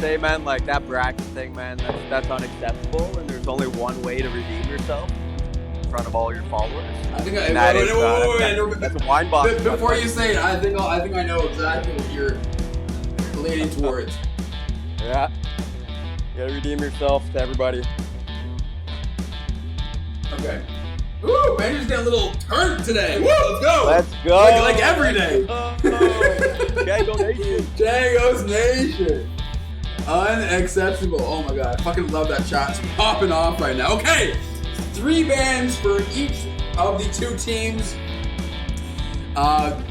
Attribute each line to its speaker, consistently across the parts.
Speaker 1: say, man, like that bracket thing, man, that's unacceptable, and there's only one way to redeem yourself in front of all your followers.
Speaker 2: I think
Speaker 1: that's a wine box.
Speaker 2: Before you say it, I think I know exactly what you're leaning towards.
Speaker 1: Yeah. You gotta redeem yourself to everybody.
Speaker 2: Okay. Woo! Man, just getting a little turnt today. Woo! Let's go!
Speaker 1: Let's go!
Speaker 2: Like every day.
Speaker 1: Changos Nation.
Speaker 2: Changos Nation. Unexceptional. Oh my god. I fucking love that chat. It's popping off right now. Okay. 3 bans for each of the 2 teams.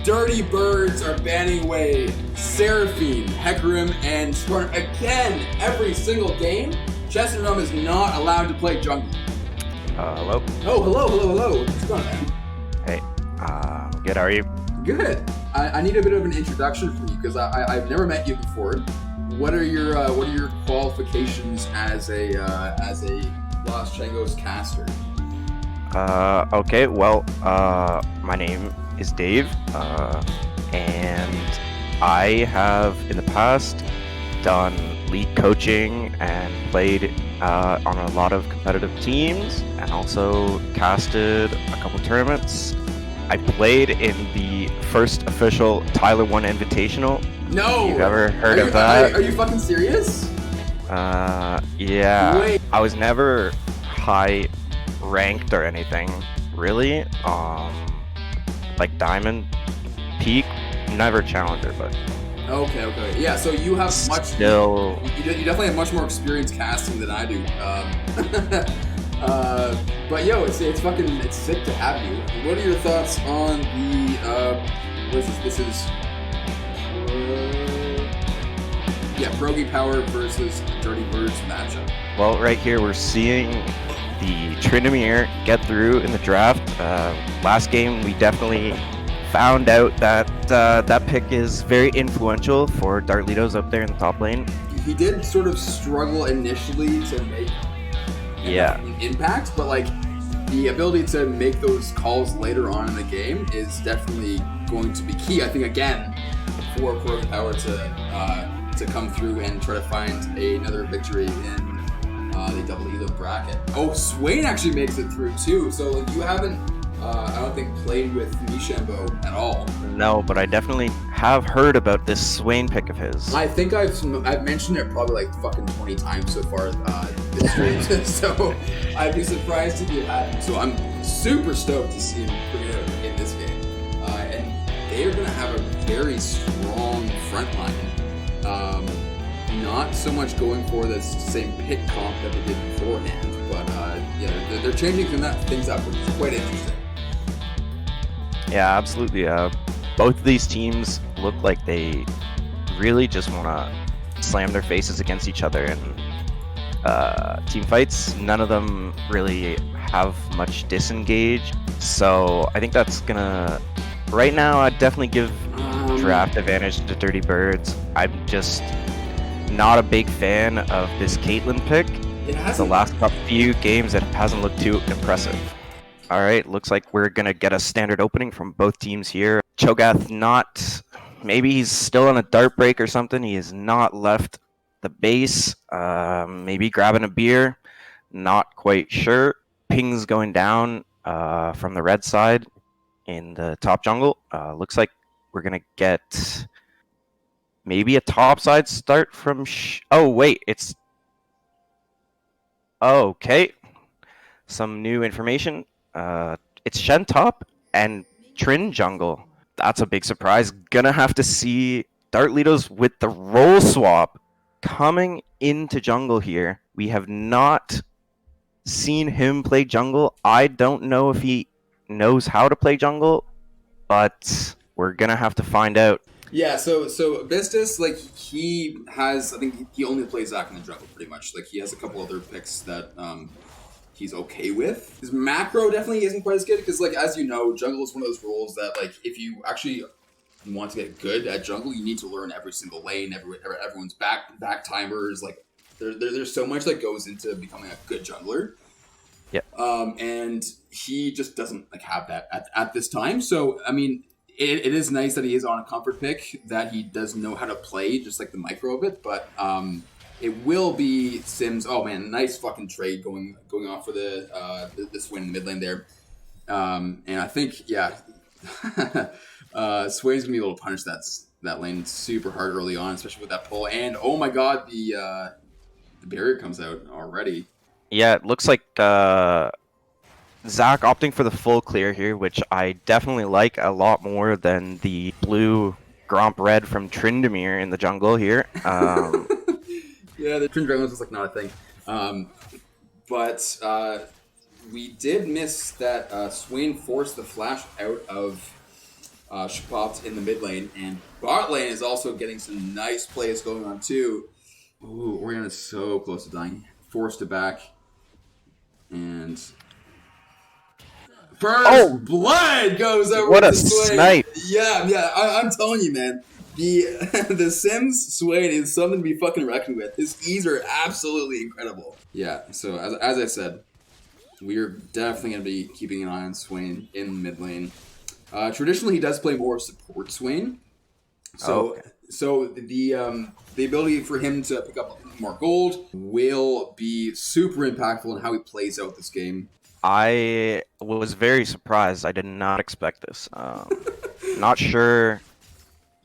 Speaker 2: Dirty Birdz are banning away Seraphine, Hecarim, and Spartan again every single game. Chester Rum is not allowed to play jungle.
Speaker 3: Hello?
Speaker 2: Oh, hello. What's going on, man?
Speaker 3: Hey, good, how are you?
Speaker 2: Good. I need a bit of an introduction for you because I've never met you before. What are your qualifications as a Los Changos caster?
Speaker 3: Okay, well, my name is Dave, and I have in the past done league coaching and played on a lot of competitive teams, and also casted a couple tournaments. I played in the first official Tyler 1 Invitational.
Speaker 2: No!
Speaker 3: You've ever heard of that?
Speaker 2: Are you fucking serious?
Speaker 3: Yeah.
Speaker 2: Wait.
Speaker 3: I was never high ranked or anything, really. Like Diamond, Peak, never Challenger, but...
Speaker 2: Okay. Yeah, so you have much...
Speaker 3: Still...
Speaker 2: You definitely have much more experience casting than I do. But yo, it's sick to have you. What are your thoughts on the what is this? This is Perogie Power versus Dirty Birdz matchup.
Speaker 3: Well, right here we're seeing the Trinamir get through in the draft. Last game we definitely found out that that pick is very influential for Dartlitos up there in the top lane.
Speaker 2: He did sort of struggle initially to make impact, but like the ability to make those calls later on in the game is definitely going to be key. I think again for Perogie Power to come through and try to find another victory in the double Elim bracket. Oh, Swain actually makes it through too. So you haven't, I don't think, played with Mishambo at all.
Speaker 3: No, but I definitely have heard about this Swain pick of his.
Speaker 2: I think I've mentioned it probably like fucking 20 times so far this stream. So I'd be surprised if you hadn't. So I'm super stoked to see him bring it out in this game. And they are going to have a very strong front line. Not so much going for the same pick comp that they did beforehand, but they're changing things up, which is quite interesting.
Speaker 3: Yeah, absolutely. Both of these teams look like they really just want to slam their faces against each other in team fights. None of them really have much disengage, so I think that's gonna... Right now, I'd definitely give draft advantage to Dirty Birdz. I'm just not a big fan of this Caitlyn pick. The last few games, it hasn't looked too impressive. All right, looks like we're going to get a standard opening from both teams here. Cho'Gath not... Maybe he's still on a dart break or something. He has not left the base. Maybe grabbing a beer. Not quite sure. Ping's going down from the red side in the top jungle. Looks like we're going to get... Maybe a topside start from... Oh, wait, it's... Okay. Some new information. It's Shen top and Trin jungle. That's a big surprise. Gonna have to see Dartlitos with the role swap coming into jungle here. We have not seen him play jungle. I don't know if he knows how to play jungle, but we're gonna have to find out.
Speaker 2: Yeah, so Vistus, like, he has, I think he only plays Zac in the jungle, pretty much. Like, he has a couple other picks that he's okay with. His macro definitely isn't quite as good, because, like, as you know, jungle is one of those roles that, like, if you actually want to get good at jungle, you need to learn every single lane, everyone's back timers, like, there's so much that goes into becoming a good jungler.
Speaker 3: Yeah.
Speaker 2: And he just doesn't, like, have that at this time, so, I mean... It is nice that he is on a comfort pick, that he does know how to play, just like the micro of it, but it will be Sims. Oh man, nice fucking trade going off for this win in mid lane there. And I think Swain's gonna be able to punish that lane super hard early on, especially with that pull. And oh my god, the barrier comes out already.
Speaker 3: Yeah, it looks like Zach opting for the full clear here, which I definitely like a lot more than the blue Gromp red from Tryndamere in the jungle here.
Speaker 2: Yeah, the Tryndamere was like not a thing. But we did miss that Swain forced the flash out of Shapopt in the mid lane, and bot lane is also getting some nice plays going on too. Ooh, Oriana's so close to dying. Forced it back. And first blood goes over
Speaker 3: what a
Speaker 2: Swain.
Speaker 3: snipe!
Speaker 2: Yeah, I'm telling you, man. The Sims Swain is something to be fucking reckoned with. His E's are absolutely incredible. Yeah, so as I said, we're definitely going to be keeping an eye on Swain in the mid lane. Traditionally, he does play more support Swain. So the ability for him to pick up more gold will be super impactful in how he plays out this game.
Speaker 3: I was very surprised. I did not expect this. Not sure.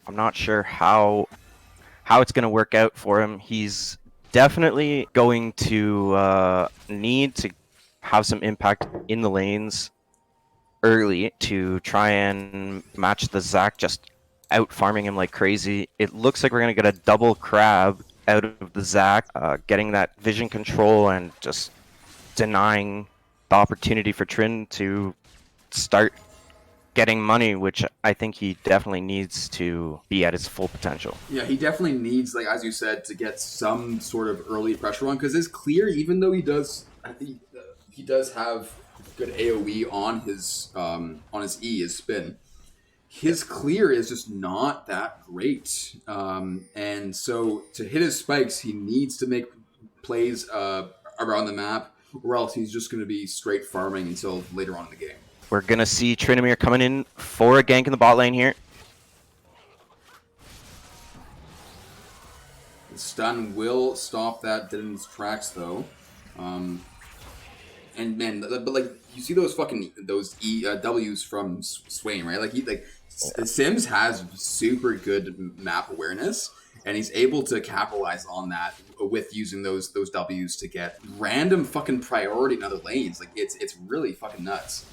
Speaker 3: I'm not sure how it's going to work out for him. He's definitely going to need to have some impact in the lanes early to try and match the Zac just out farming him like crazy. It looks like we're going to get a double crab out of the Zac, getting that vision control and just denying the opportunity for Trin to start getting money, which I think he definitely needs to be at his full potential.
Speaker 2: Yeah, he definitely needs, like as you said, to get some sort of early pressure on, because it's clear, even though he does have good AoE on his E, his spin, his clear is just not that great. And so to hit his spikes, he needs to make plays around the map, or else he's just going to be straight farming until later on in the game.
Speaker 3: We're going to see Tryndamere coming in for a gank in the bot lane here.
Speaker 2: The stun will stop that dead in its tracks, though. And man, but like you see those W's from Swain, right? Sims has super good map awareness, and he's able to capitalize on that with using those W's to get random fucking priority in other lanes. Like it's really fucking nuts.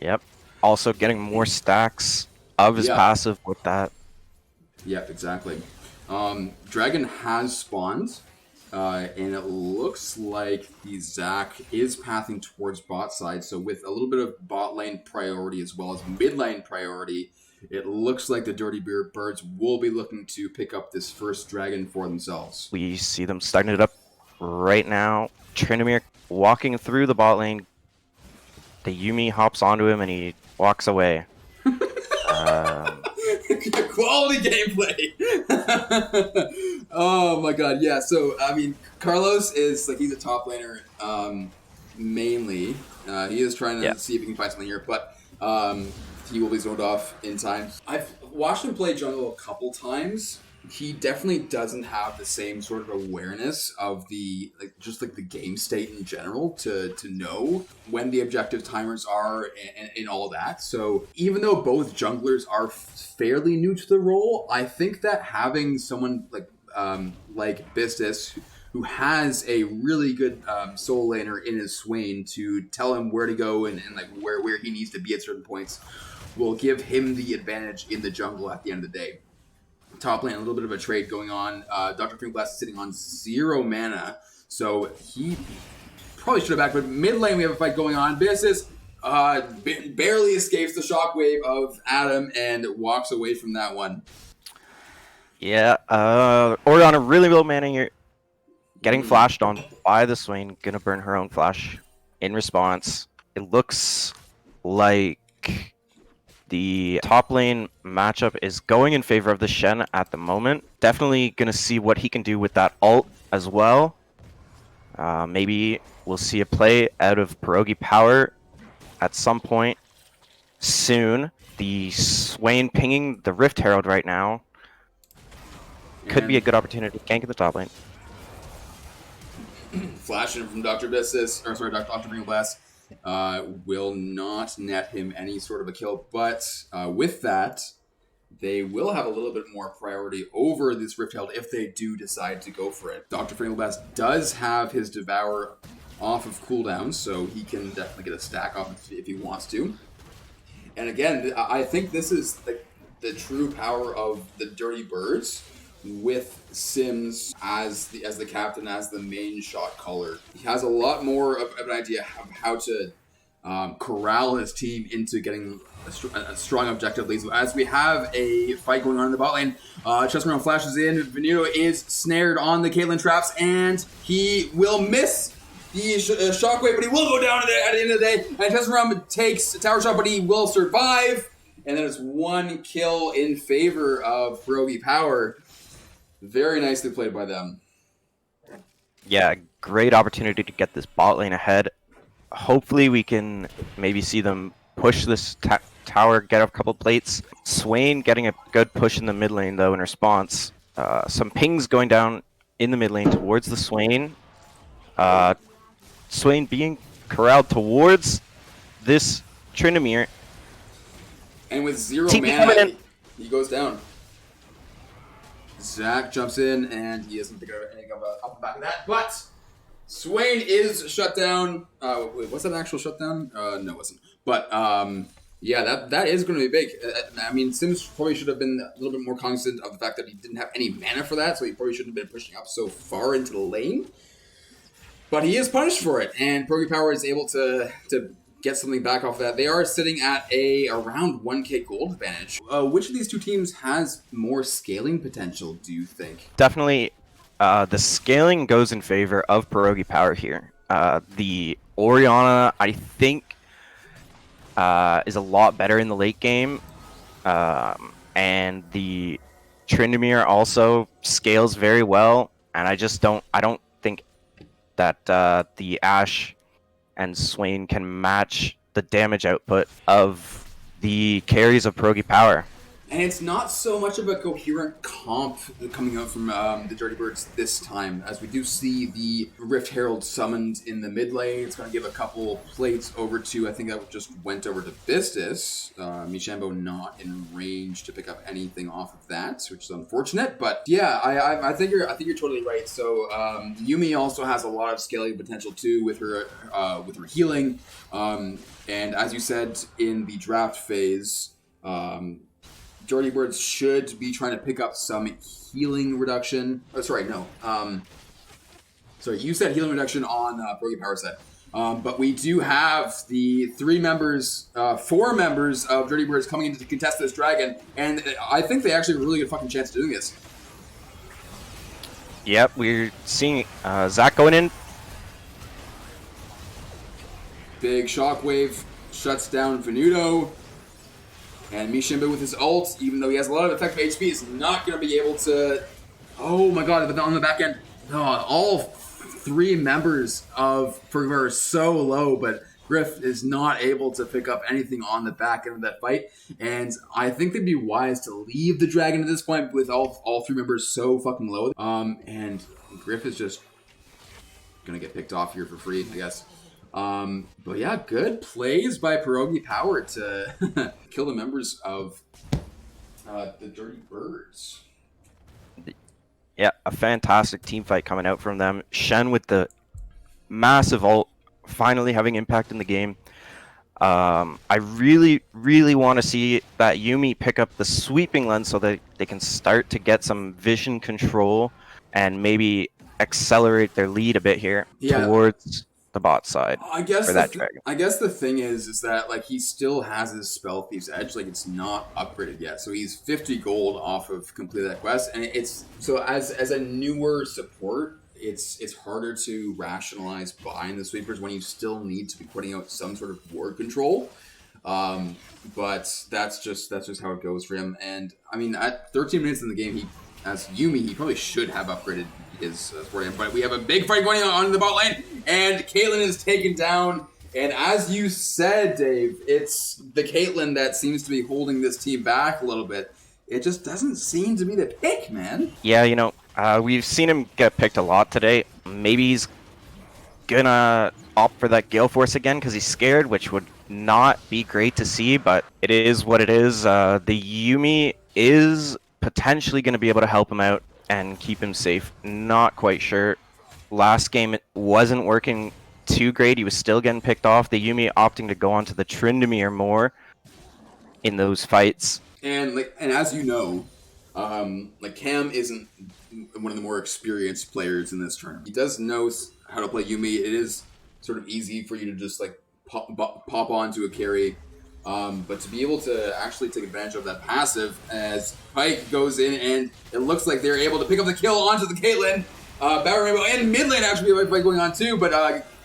Speaker 3: Yep. Also getting more stacks of his passive with that.
Speaker 2: Yep, exactly. Dragon has spawned, and it looks like the Zac is pathing towards bot side. So with a little bit of bot lane priority as well as mid lane priority, it looks like the Dirty Birdz will be looking to pick up this first dragon for themselves.
Speaker 3: We see them starting it up right now. Tryndamere walking through the bot lane. The Yuumi hops onto him and he walks away.
Speaker 2: Quality gameplay. Oh my god, yeah. So I mean, Carlos is like he's a top laner mainly. He is trying to see if he can find something here, but he will be zoned off in time. I've watched him play jungle a couple times. He definitely doesn't have the same sort of awareness of the the game state in general to know when the objective timers are and all that. So even though both junglers are fairly new to the role, I think that having someone like Birdz, who has a really good soul laner in his Swain to tell him where to go and like where he needs to be at certain points, will give him the advantage in the jungle at the end of the day. Top lane, a little bit of a trade going on. Dr. Finkelglass is sitting on 0 mana, so he probably should have backed. But mid lane, we have a fight going on. Birdz barely escapes the shockwave of Adam and walks away from that one.
Speaker 3: Yeah, Oriana really low mana here. Getting flashed on by the Swain. Gonna burn her own flash in response. It looks like the top lane matchup is going in favor of the Shen at the moment. Definitely going to see what he can do with that ult as well. Maybe we'll see a play out of Perogie power at some point soon. The Swain pinging the Rift Herald right now could be a good opportunity to gank in the top lane.
Speaker 2: Flash in from Dr. Bissus, or sorry, Dr. Green Blast, will not net him any sort of a kill. But with that, they will have a little bit more priority over this Rift Herald if they do decide to go for it. Dr. Blast does have his Devour off of cooldown, so he can definitely get a stack off if he wants to. And again, I think this is the true power of the Dirty Birdz with Sims as the captain, as the main shot caller. He has a lot more of an idea of how to corral his team into getting a strong objective lead. So as we have a fight going on in the bot lane, Chessround flashes in, Venuto is snared on the Caitlyn traps, and he will miss the shockwave, but he will go down at the end of the day, and Chessround takes a tower shot, but he will survive, and then it's one kill in favor of Perogie Power. Very nicely played by them.
Speaker 3: Yeah, great opportunity to get this bot lane ahead. Hopefully we can maybe see them push this tower, get a couple plates. Swain getting a good push in the mid lane though in response. Some pings going down in the mid lane towards the Swain. Swain being corralled towards this Tryndamere.
Speaker 2: And with 0
Speaker 3: TP
Speaker 2: mana, he goes down. Zach jumps in, and he doesn't pick up anything off the back of that. But Swain is shut down. Wait, was that an actual shutdown? No, it wasn't. But yeah, that is going to be big. I mean, Sims probably should have been a little bit more cognizant of the fact that he didn't have any mana for that, so he probably shouldn't have been pushing up so far into the lane. But he is punished for it, and Perogie Power is able to get something back off of that. They are sitting at around 1k gold advantage. Which of these two teams has more scaling potential, do you think?
Speaker 3: Definitely, the scaling goes in favor of Perogie Power here. The Orianna, I think, is a lot better in the late game, and the Tryndamere also scales very well. And I don't think that the Ashe and Swain can match the damage output of the carries of Perogie Power.
Speaker 2: And it's not so much of a coherent comp coming out from the Dirty Birdz this time, as we do see the Rift Herald summoned in the mid lane. It's going to give a couple plates over to, I think that just went over to Bistus. Mishambo not in range to pick up anything off of that, which is unfortunate. But yeah, I think you're totally right. So Yuumi also has a lot of scaling potential too with her healing. And as you said in the draft phase, Dirty Birdz should be trying to pick up some healing reduction. Oh, sorry, no. Sorry, you said healing reduction on Perogie Power set. But we do have the 4 members of Dirty Birdz coming in to contest this dragon, and I think they actually have a really good fucking chance of doing this.
Speaker 3: Yep, we're seeing Zach going in.
Speaker 2: Big shockwave shuts down Venuto. And Mishimba with his ult, even though he has a lot of effective HP, is not going to be able to... Oh my god, on the back end, all 3 members of Perogie are so low, but Griff is not able to pick up anything on the back end of that fight. And I think they'd be wise to leave the dragon at this point with all 3 members so fucking low. And Griff is just going to get picked off here for free, I guess. But yeah, good plays by Perogie Power to kill the members of the Dirty Birdz.
Speaker 3: Yeah, a fantastic team fight coming out from them. Shen with the massive ult, finally having impact in the game. I really, really want to see that Yuumi pick up the sweeping lens so that they can start to get some vision control and maybe accelerate their lead a bit here towards the bot side.
Speaker 2: I guess
Speaker 3: for that dragon.
Speaker 2: I guess the thing is that like he still has his Spell Thief's Edge, like it's not upgraded yet. So he's 50 gold off of completing that quest, and it's so as a newer support, it's harder to rationalize buying the sweepers when you still need to be putting out some sort of ward control. But that's just how it goes for him. And I mean, at 13 minutes in the game, as Yuumi, he probably should have upgraded his support. But we have a big fight going on in the bot lane, and Caitlyn is taken down. And as you said, Dave, it's the Caitlyn that seems to be holding this team back a little bit. It just doesn't seem to be the pick, man.
Speaker 3: Yeah, we've seen him get picked a lot today. Maybe he's gonna opt for that Gale Force again because he's scared, which would not be great to see, but it is what it is. The Yuumi is potentially going to be able to help him out and keep him safe. Not quite sure. Last game it wasn't working too great. He was still getting picked off. The Yuumi opting to go onto the Tryndamere more in those fights.
Speaker 2: And as you know, Cam isn't one of the more experienced players in this tournament. He does know how to play Yuumi. It is sort of easy for you to just pop onto a carry, but to be able to actually take advantage of that passive as Pyke goes in, and it looks like they're able to pick up the kill onto the Caitlyn. Battle Rainbow and mid lane actually a fight going on too, but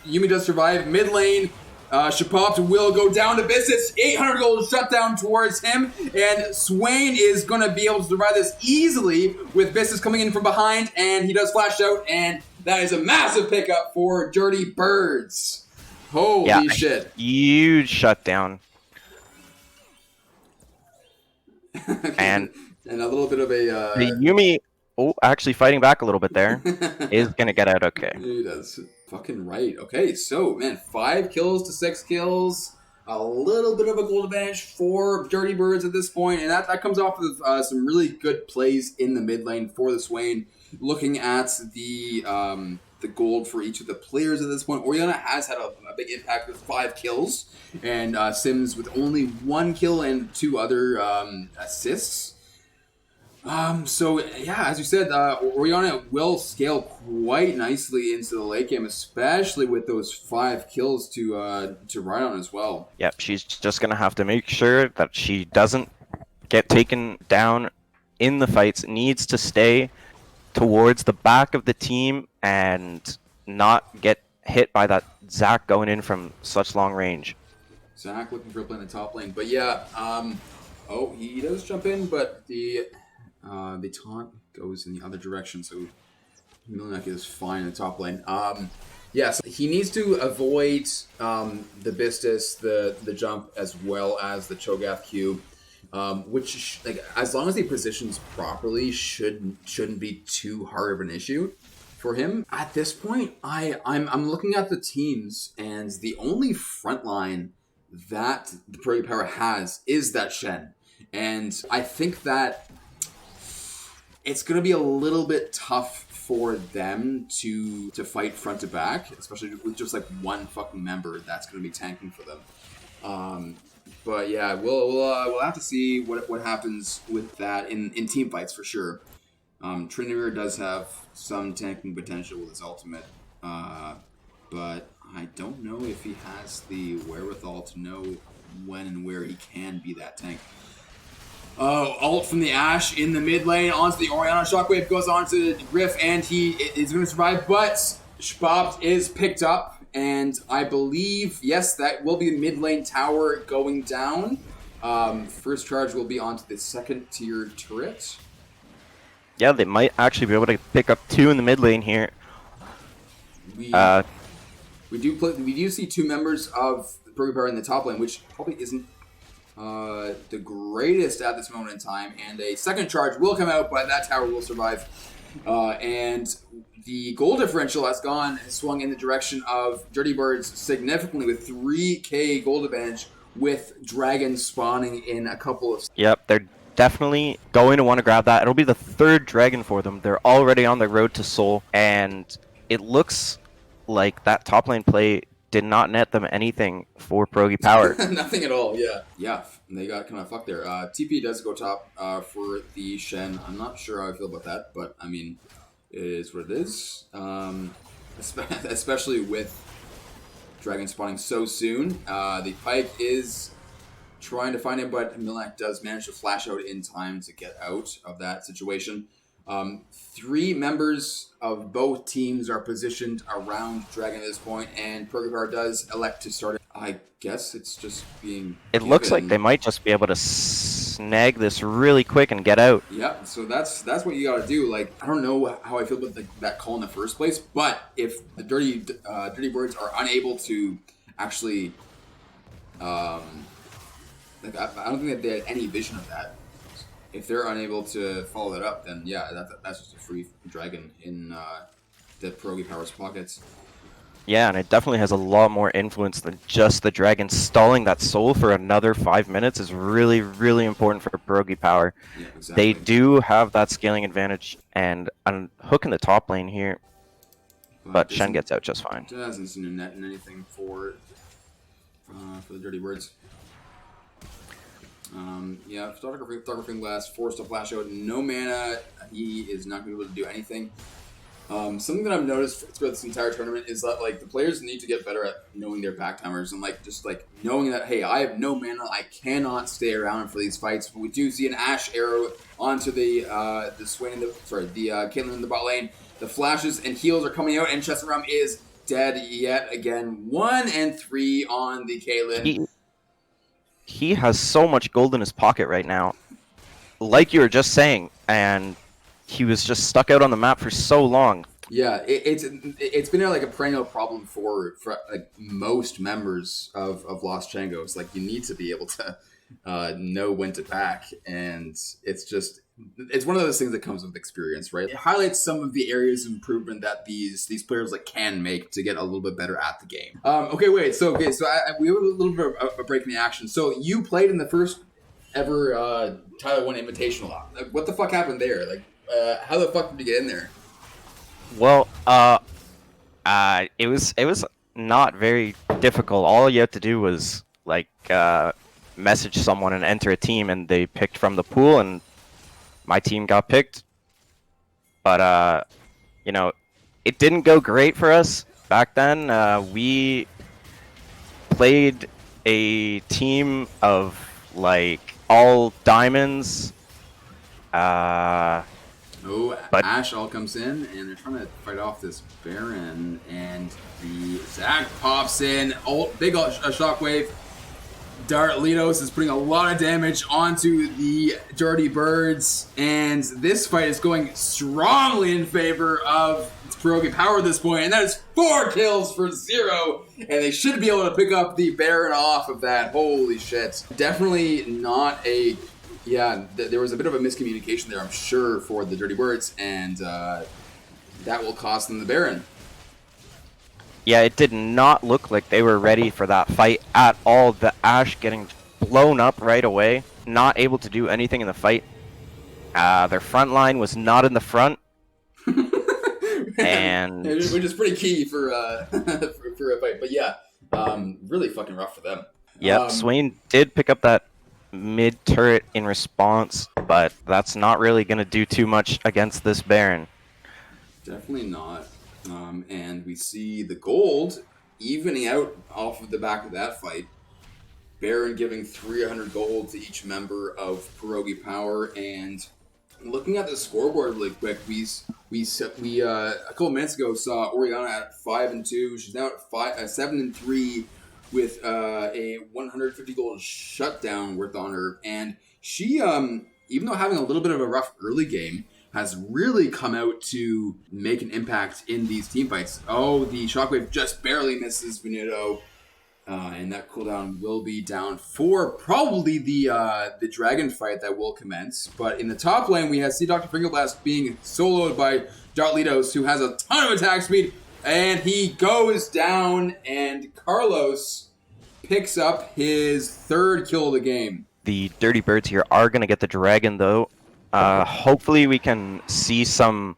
Speaker 2: Yuumi does survive. Mid lane, Shapopt will go down to Bizdus. 800 gold shutdown towards him, and Swain is going to be able to survive this easily with Bizdus coming in from behind, and he does flash out, and that is a massive pickup for Dirty Birdz. Holy shit.
Speaker 3: Huge shutdown. and
Speaker 2: a little bit of a...
Speaker 3: the Yuumi, actually fighting back a little bit there, is going to get out okay.
Speaker 2: He does. Fucking right. Okay, so, man, 5 kills to 6 kills. A little bit of a gold advantage for Dirty Birdz at this point, and that comes off of some really good plays in the mid lane for the Swain. Looking at the gold for each of the players at this point, Orianna has had a big impact with 5 kills, and Sims with only 1 kill and 2 other assists. So yeah, as you said, Orianna will scale quite nicely into the late game, especially with those 5 kills to ride on as well.
Speaker 3: Yep, she's just gonna have to make sure that she doesn't get taken down in the fights. Needs to stay towards the back of the team and not get hit by that Zac going in from such long range.
Speaker 2: Zac looking for a play in the top lane, but yeah, he does jump in, but the taunt goes in the other direction, so Milnak is fine in the top lane. Yeah, so he needs to avoid the Bizdus, the jump, as well as the Cho'Gath Q, which, as long as he positions properly, shouldn't be too hard of an issue for him. At this point, I'm looking at the teams, and the only front line that the Perogie Power has is that Shen, and I think that it's going to be a little bit tough for them to fight front to back, especially with just one fucking member that's going to be tanking for them. But yeah, we'll have to see what happens with that in team fights for sure. Tryndamere does have some tanking potential with his ultimate, but I don't know if he has the wherewithal to know when and where he can be that tank. Ult from the Ashe in the mid lane onto the Orianna. Shockwave goes on to Griff, and he is going to survive, but Shapopt is picked up, and I believe, yes, that will be the mid lane tower going down. First charge will be onto the second tier turret.
Speaker 3: Yeah, they might actually be able to pick up 2 in the mid lane here.
Speaker 2: We do see 2 members of the Perogie Power in the top lane, which probably isn't the greatest at this moment in time, and a second charge will come out, but that tower will survive. And the goal differential has swung in the direction of Dirty Birdz significantly with 3k gold advantage with dragons spawning in a couple of...
Speaker 3: Yep, they're definitely going to want to grab that. It'll be the 3rd dragon for them. They're already on the road to Seoul, and it looks like that top lane play did not net them anything for Perogie Power.
Speaker 2: Nothing at all, yeah. Yeah, they got kind of fucked there. TP does go top for the Shen. I'm not sure how I feel about that, but I mean, it is what it is. Especially with dragon spawning so soon. The Pyke is trying to find him, but Milnak does manage to flash out in time to get out of that situation. 3 members of both teams are positioned around Dragon at this point, and Perogie Power does elect to start it. I guess it's just being given.
Speaker 3: Looks like they might just be able to snag this really quick and get out.
Speaker 2: Yeah, so that's what you gotta do. I don't know how I feel about that call in the first place, but if the Dirty Birdz are unable to actually, I don't think that they had any vision of that. If they're unable to follow that up, then yeah, that's just a free dragon in the Perogie Power's pockets.
Speaker 3: Yeah, and it definitely has a lot more influence than just the dragon. Stalling that soul for another 5 minutes is really, really important for Perogie Power.
Speaker 2: Yeah, exactly.
Speaker 3: They do have that scaling advantage, and I'm hooking the top lane here, but Shen gets out just fine.
Speaker 2: Doesn't seem to net in anything for the Dirty Birds. Yeah, photography glass, forced to flash out, no mana. He is not going to be able to do anything. Something that I've noticed throughout this entire tournament is that like the players need to get better at knowing their backtimers and like just like knowing that, hey, I have no mana, I cannot stay around for these fights. But we do see an Ashe arrow onto the Caitlyn in the bot lane. The flashes and heals are coming out, and Chesarum is dead yet again. 1 and 3 on the Caitlyn.
Speaker 3: He has so much gold in his pocket right now, like you were just saying, and he was just stuck out on the map for so long.
Speaker 2: Yeah, it's been like a perennial problem for like most members of Lost Changos. Like you need to be able to know when to back, and it's one of those things that comes with experience, right? It highlights some of the areas of improvement that these players like can make to get a little bit better at the game. Okay, so we have a little bit of a break in the action. So you played in the first ever Tyler 1 Invitational. Like, what the fuck happened there? Like, how the fuck did you get in there?
Speaker 3: Well, it was not very difficult. All you had to do was like message someone and enter a team, and they picked from the pool, and my team got picked. But you know, it didn't go great for us back then. We played a team of like all diamonds.
Speaker 2: But Ashe all comes in, and they're trying to fight off this Baron, and the Zac pops in. Big shockwave. Dartlitos is putting a lot of damage onto the Dirty Birds, and this fight is going strongly in favor of Perogie Power at this point, and that is 4 kills for 0, and they should be able to pick up the Baron off of that. Holy shit. Definitely not a... Yeah, there was a bit of a miscommunication there, I'm sure, for the Dirty Birds, and that will cost them the Baron.
Speaker 3: Yeah, it did not look like they were ready for that fight at all. The Ashe getting blown up right away, not able to do anything in the fight. Their front line was not in the front. And
Speaker 2: which is pretty key for a fight. But yeah, really fucking rough for them.
Speaker 3: Yep, Swain did pick up that mid turret in response, but that's not really going to do too much against this Baron.
Speaker 2: Definitely not. And we see the gold evening out off of the back of that fight. Baron giving 300 gold to each member of Perogie Power. And looking at the scoreboard really quick, we a couple minutes ago saw Oriana at 5-2. She's now at 7-3 with a 150 gold shutdown worth on her. And she, even though having a little bit of a rough early game, has really come out to make an impact in these team fights. Oh, the shockwave just barely misses Venuto, and that cooldown will be down for probably the dragon fight that will commence. But in the top lane, we see Dr. Fingerblast being soloed by Dartlitos, who has a ton of attack speed, and he goes down, and Carlos picks up his 3rd kill of the game.
Speaker 3: The Dirty Birds here are going to get the dragon, though. Hopefully we can see some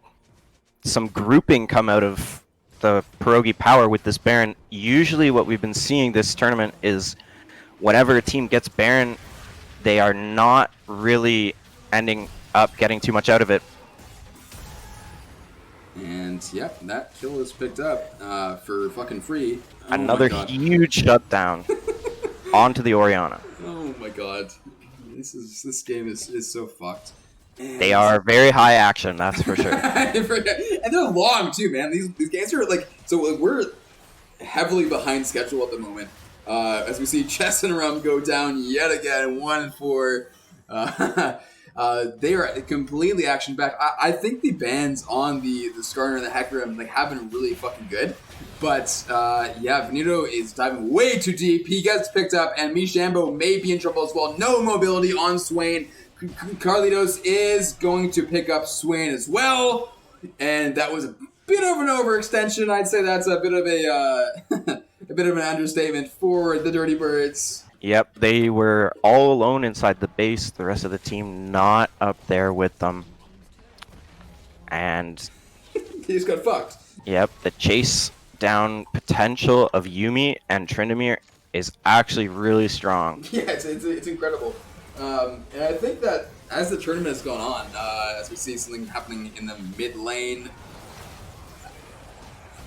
Speaker 3: grouping come out of the Perogie Power with this Baron. Usually what we've been seeing this tournament is whenever a team gets Baron, they are not really ending up getting too much out of it.
Speaker 2: And yep, that kill is picked up for fucking free. Oh,
Speaker 3: another huge shutdown onto the Oriana.
Speaker 2: Oh my god. This game is so fucked. And
Speaker 3: they are very high action, that's for sure.
Speaker 2: And they're long too, man. These games are like, so we're heavily behind schedule at the moment. As we see Chess and Rum go down yet again, 1-4. They are completely action back. I think the bans on the Skarner and the Hecarim like have been really fucking good. But yeah, Venuto is diving way too deep. He gets picked up, and Mishambo may be in trouble as well. No mobility on Swain. Carlitos is going to pick up Swain as well, and that was bit of an overextension. I'd say that's a bit of a a bit of an understatement for the Dirty Birds.
Speaker 3: Yep, they were all alone inside the base. The rest of the team not up there with them. And
Speaker 2: He just got fucked.
Speaker 3: yep, the chase down potential of Yumi and Tryndamere is actually really strong.
Speaker 2: Yeah, it's incredible. And I think that as the tournament has gone on, as we see something happening in the mid lane,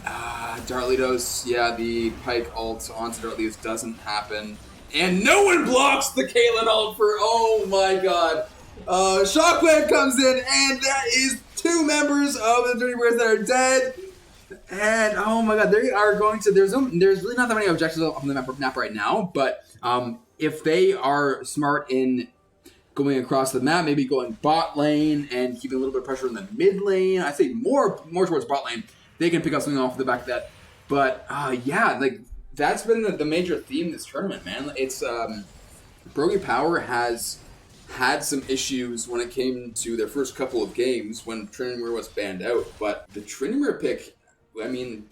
Speaker 2: Darlitos, yeah, the Pike ult onto Darlitos doesn't happen. And no one blocks the Caitlyn ult for, oh my god. Shockwave comes in, and that is 2 members of the Dirty Birds that are dead. And oh my god, they are going to. There's really not that many objectives on the map right now, but if they are smart in going across the map, maybe going bot lane and keeping a little bit of pressure in the mid lane, I say more towards bot lane, they can pick up something off the back of that. But yeah, like that's been the major theme this tournament, man. It's Perogie Power has had some issues when it came to their first couple of games when Tryndamere was banned out, but the Tryndamere pick, I mean,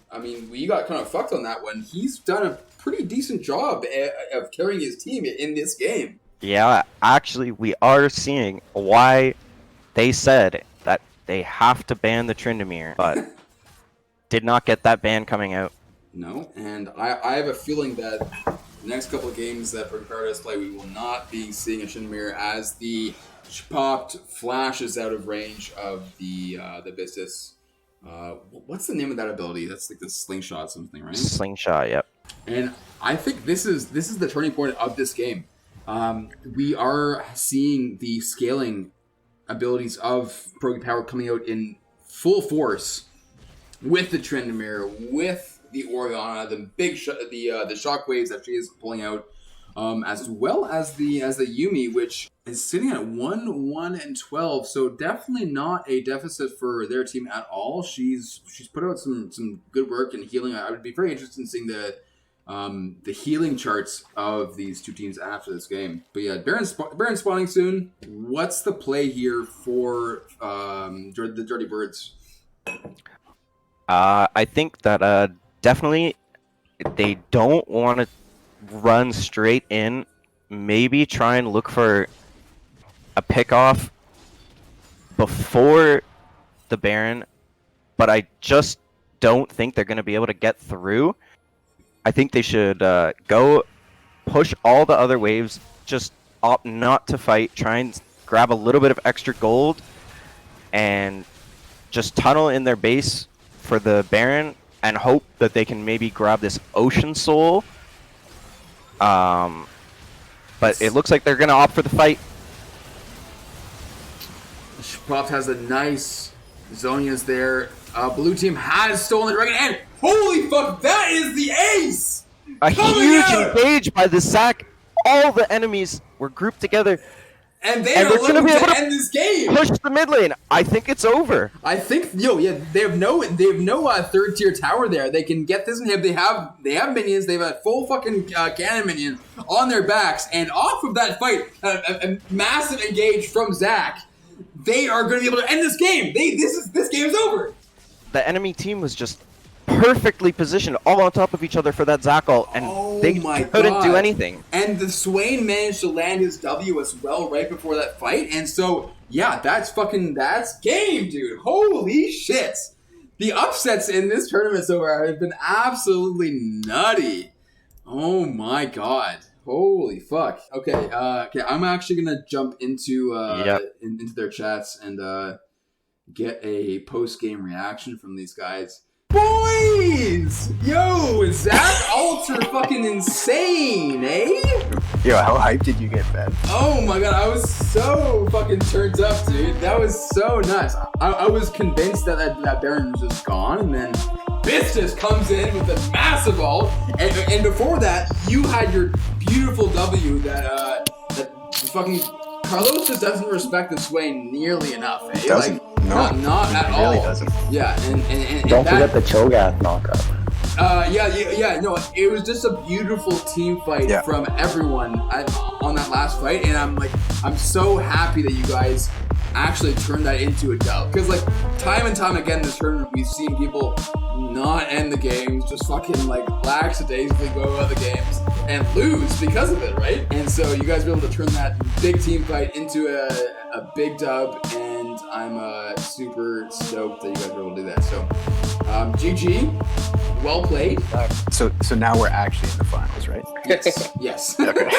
Speaker 2: we got kind of fucked on that one. He's done a pretty decent job of carrying his team in this game.
Speaker 3: Yeah, actually, we are seeing why they said that they have to ban the Tryndamere, but did not get that ban coming out.
Speaker 2: No, and I have a feeling that the next couple of games that Paradise play, we will not be seeing a Tryndamere as the popped flashes out of range of the Vistus. What's the name of that ability? That's like the slingshot something, right?
Speaker 3: Slingshot, yep.
Speaker 2: And I think this is the turning point of this game. We are seeing the scaling abilities of Perogie Power coming out in full force with the Tryndamere, with the Orianna, the big the shockwaves that she is pulling out, as well as the Yumi, which is sitting at 1-1-12, so definitely not a deficit for their team at all. She's put out some good work in healing. I would be very interested in seeing the healing charts of these two teams after this game. But yeah, Baron spawning soon. What's the play here for the Dirty Birds?
Speaker 3: I think that definitely they don't want to run straight in. Maybe try and look for a pick-off before the Baron, but I just don't think they're going to be able to get through. I think they should go push all the other waves, just opt not to fight, try and grab a little bit of extra gold, and just tunnel in their base for the Baron and hope that they can maybe grab this Ocean Soul. But it looks like they're going to opt for the fight.
Speaker 2: Pops has a nice Zonia's there. Blue team has stolen the dragon, and holy fuck, that is the ace!
Speaker 3: A huge engage by the Zac. All the enemies were grouped together.
Speaker 2: And they're going to be able to end this game.
Speaker 3: Push the mid lane. I think it's over.
Speaker 2: I think they have no third tier tower there. They can get this inhib. They have minions. They've a full fucking cannon minion on their backs, and off of that fight, a massive engage from Zac. They are going to be able to end this game. This game is over.
Speaker 3: The enemy team was just perfectly positioned all on top of each other for that Zac ult, and they couldn't do anything.
Speaker 2: And the Swain managed to land his W as well right before that fight, and so yeah, that's game, dude. Holy shit. The upsets in this tournament so far have been absolutely nutty. Oh my god. Holy fuck. Okay, I'm actually gonna jump into into their chats and get a post-game reaction from these guys. Boys! Yo, Zac ults are fucking insane, eh?
Speaker 4: Yo, how hyped did you get, Ben?
Speaker 2: Oh my god, I was so fucking turned up, dude. That was so nuts. I was convinced that Baron was just gone, and then Birdz just comes in with a massive ult, and before that, you had your beautiful W that fucking Carlos just doesn't respect the Swain nearly enough, eh?
Speaker 4: Doesn't.
Speaker 2: Like,
Speaker 4: No,
Speaker 2: not at all.
Speaker 4: Really doesn't.
Speaker 2: Yeah, and
Speaker 4: don't forget the Cho'Gath knockup.
Speaker 2: No, it was just a beautiful team fight from everyone on that last fight, and I'm so happy that you guys actually turn that into a dub. Because like time and time again this tournament, we've seen people not end the games, just fucking like lackadaisically go out of the games and lose because of it, right? And so you guys were able to turn that big team fight into a big dub, and I'm super stoked that you guys were able to do that. So GG, well played.
Speaker 5: So now we're actually in the finals, right?
Speaker 2: Yes. Yes.
Speaker 5: Okay.